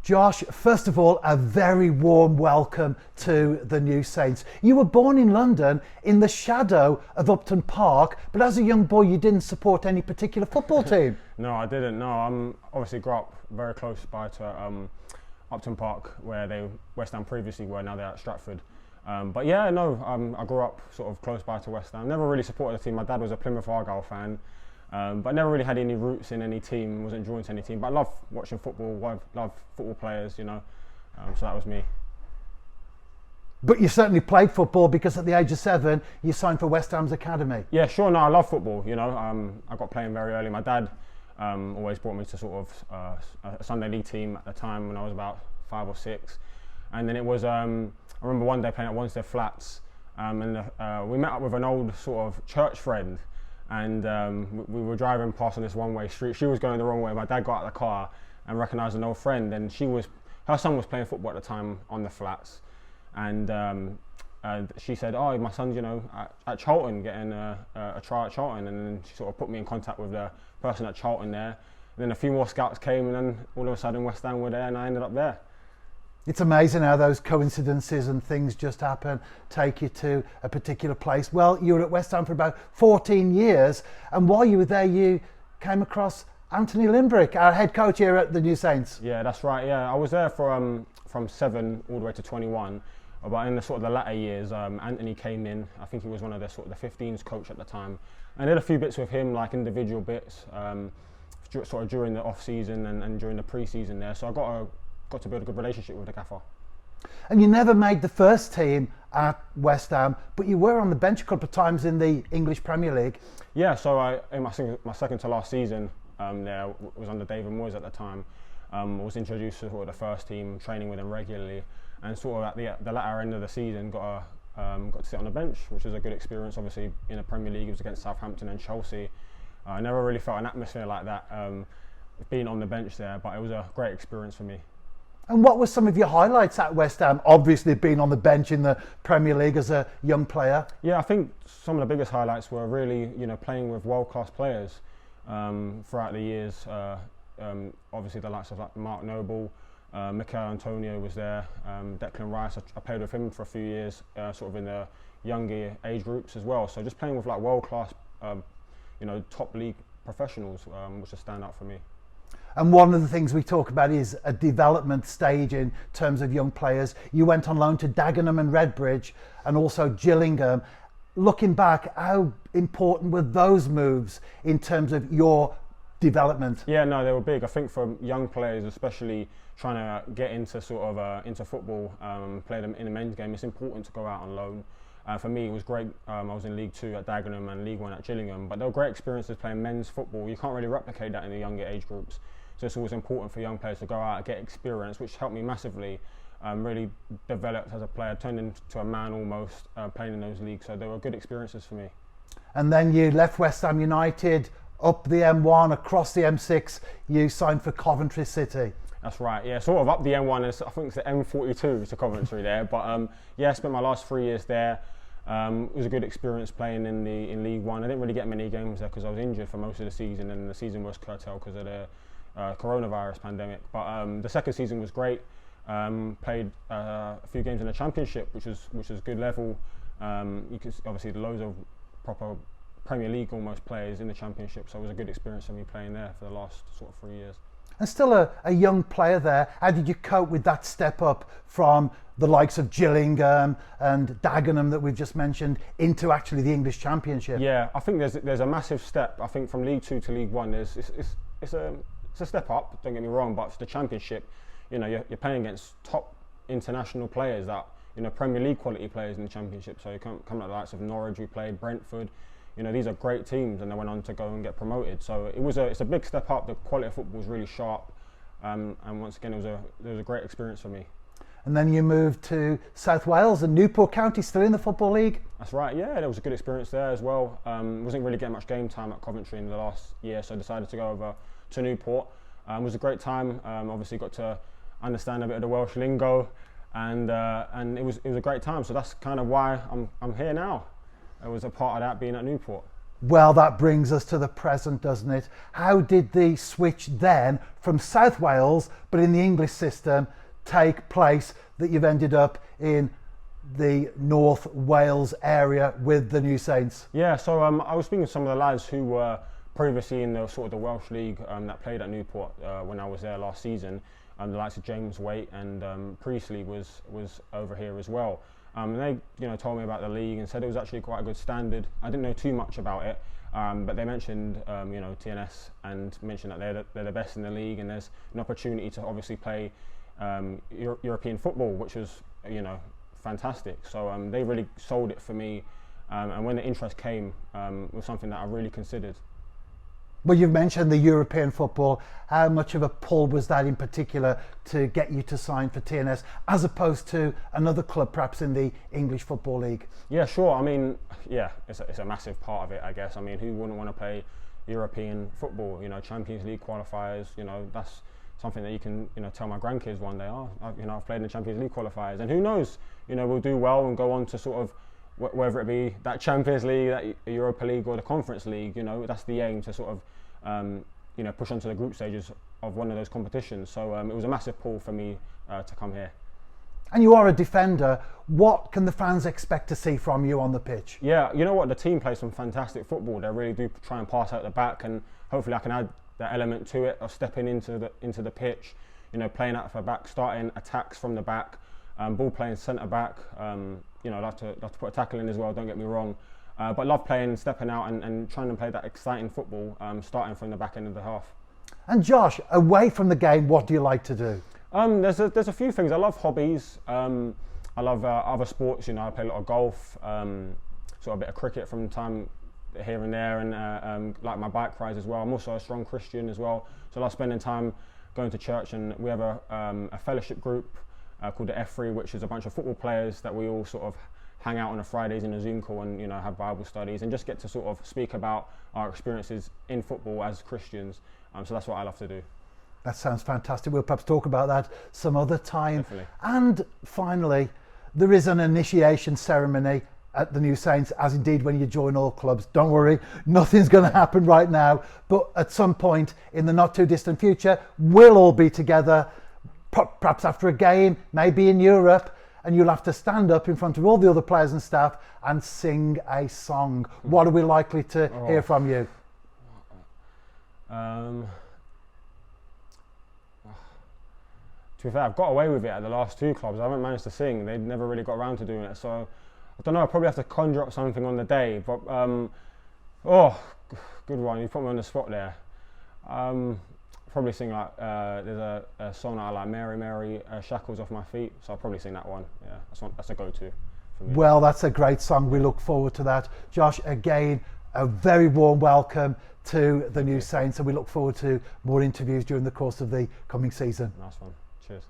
Josh, first of all, a very warm welcome to the New Saints. You were born in London in the shadow of Upton Park, but as a young boy you didn't support any particular football team. No, I didn't. No, I'm obviously grew up very close by to Upton Park, where West Ham previously were. Now they're at Stratford. But yeah, no, I grew up sort of close by to West Ham. Never really supported the team. My dad was a Plymouth Argyle fan. But never really had any roots in any team, wasn't drawn to any team. But I love watching football, love football players, you know. So that was me. But you certainly played football because at the age of 7, you signed for West Ham's academy. Yeah, sure, no, I love football, you know. I got playing very early. My dad always brought me to sort of a Sunday league team at the time when I was about 5 or 6. And then it was, I remember one day playing at Wanstead Flats, and we met up with an old sort of church friend. And we were driving past on this one-way street. She was going the wrong way. My dad got out of the car and recognised an old friend. And her son was playing football at the time on the flats. And she said, "Oh, my son's, you know, at Charlton, getting a try at Charlton." And then she sort of put me in contact with the person at Charlton there. And then a few more scouts came, and then all of a sudden West Ham were there, and I ended up there. It's amazing how those coincidences and things just happen, take you to a particular place. Well, you were at West Ham for about 14 years, and while you were there, you came across Anthony Limbrick, our head coach here at the New Saints. Yeah, that's right. Yeah, I was there for from 7 all the way to 21. But in the sort of the latter years, Anthony came in. I think he was one of the sort of the 15s coach at the time. I did a few bits with him, like individual bits, sort of during the off season and during the pre-season there. So I got to build a good relationship with the gaffer. And you never made the first team at West Ham, but you were on the bench a couple of times in the English Premier League. Yeah, so in my second to last season there was under David Moyes at the time. I was introduced to sort of the first team, training with him regularly, and sort of at the latter end of the season got to sit on the bench, which was a good experience. Obviously in the Premier League it was against Southampton and Chelsea. I never really felt an atmosphere like that being on the bench there, but it was a great experience for me. And what were some of your highlights at West Ham? Obviously being on the bench in the Premier League as a young player. Yeah, I think some of the biggest highlights were really, you know, playing with world-class players throughout the years. Obviously the likes of like Mark Noble, Mikel Antonio was there, Declan Rice. I played with him for a few years, sort of in the younger age groups as well. So just playing with like world-class, you know, top league professionals was a standout for me. And one of the things we talk about is a development stage in terms of young players. You went on loan to Dagenham and Redbridge and also Gillingham. Looking back, how important were those moves in terms of your development? Yeah, no, they were big. I think for young players, especially trying to get into sort of into football, play them in the men's game, it's important to go out on loan. For me, it was great. I was in League 2 at Dagenham and League 1 at Gillingham, but they were great experiences playing men's football. You can't really replicate that in the younger age groups. So it's always important for young players to go out and get experience, which helped me massively. Really developed as a player, turned into a man almost, playing in those leagues. So they were good experiences for me. And then you left West Ham United, up the M1, across the M6, you signed for Coventry City. That's right, yeah, sort of up the M1, I think it's the M42 to Coventry there. But yeah, I spent my last 3 years there. It was a good experience playing in League 1. I didn't really get many games there because I was injured for most of the season, and the season was curtailed because of the coronavirus pandemic. But the second season was great. Played a few games in the Championship, which was good level. You could obviously loads of proper Premier League almost players in the Championship, so it was a good experience for me playing there for the last sort of 3 years. And still a young player there. How did you cope with that step up from the likes of Gillingham and Dagenham that we've just mentioned into actually the English Championship? Yeah, I think there's a massive step. I think from League 2 to League 1, it's a step up. Don't get me wrong, but for the Championship, you know, you're playing against top international players that, you know, Premier League quality players in the Championship. So you come like the likes of Norwich, we played Brentford. You know, these are great teams, and they went on to go and get promoted. So it's a big step up. The quality of football was really sharp, and once again, it was a great experience for me. And then you moved to South Wales and Newport County, still in the Football League? That's right, yeah, there was a good experience there as well. Wasn't really getting much game time at Coventry in the last year, so I decided to go over to Newport. It was a great time. Obviously got to understand a bit of the Welsh lingo, and it was a great time. So that's kind of why I'm here now. It was a part of that being at Newport. Well, that brings us to the present, doesn't it? How did the switch then from South Wales, but in the English system, take place that you've ended up in the North Wales area with the New Saints? Yeah, so I was speaking to some of the lads who were previously in the sort of the Welsh League that played at Newport when I was there last season. The likes of James Waite and Priestley was over here as well. They told me about the league and said it was actually quite a good standard. I didn't know too much about it, but they mentioned TNS and mentioned that they're the best in the league, and there's an opportunity to obviously play European football, which was fantastic. So they really sold it for me, and when the interest came, it was something that I really considered. Well, you've mentioned the European football. How much of a pull was that in particular to get you to sign for TNS as opposed to another club perhaps in the English Football League? Yeah, sure. I mean, yeah, it's a massive part of it, I guess. I mean, who wouldn't want to play European football? Champions League qualifiers, that's something that you can, tell my grandkids one day, I've played in the Champions League qualifiers. And who knows, we'll do well and go on to sort of, whether it be that Champions League, that Europa League or the Conference League, that's the aim, to sort of push on to the group stages of one of those competitions. So it was a massive pull for me to come here. And you are a defender. What can the fans expect to see from you on the pitch? Yeah, you know what, the team plays some fantastic football. They really do try and pass out the back, and hopefully I can add that element to it of stepping into the pitch, playing out for back, starting attacks from the back, ball playing centre back. I like to put a tackle in as well, don't get me wrong. But love playing, stepping out and trying to play that exciting football, starting from the back end of the half. And Josh, away from the game, what do you like to do? There's a few things. I love hobbies. I love other sports. I play a lot of golf, sort of a bit of cricket from time here and there, and like my bike rides as well. I'm also a strong Christian as well, so I love spending time going to church. And we have a fellowship group called the F3, which is a bunch of football players that we all sort of hang out on a Fridays in a Zoom call and have Bible studies and just get to sort of speak about our experiences in football as Christians. So that's what I love to do. That sounds fantastic. We'll perhaps talk about that some other time. Definitely. And finally, there is an initiation ceremony at the New Saints, as indeed when you join all clubs. Don't worry, nothing's going to happen right now, but at some point in the not too distant future, we'll all be together, perhaps after a game, maybe in Europe, and you'll have to stand up in front of all the other players and staff and sing a song. What are we likely to hear from you? To be fair, I've got away with it at the last two clubs. I haven't managed to sing. They never really got around to doing it. So I don't know, I'll probably have to conjure up something on the day. But, good one. You put me on the spot there. Probably sing like, there's a song that I like, Mary, Mary, Shackles Off My Feet. So I'll probably sing that one. Yeah, that's a go-to for me. Well, that's a great song. We look forward to that. Josh, again, a very warm welcome to the New Saints, and we look forward to more interviews during the course of the coming season. Nice one. Cheers.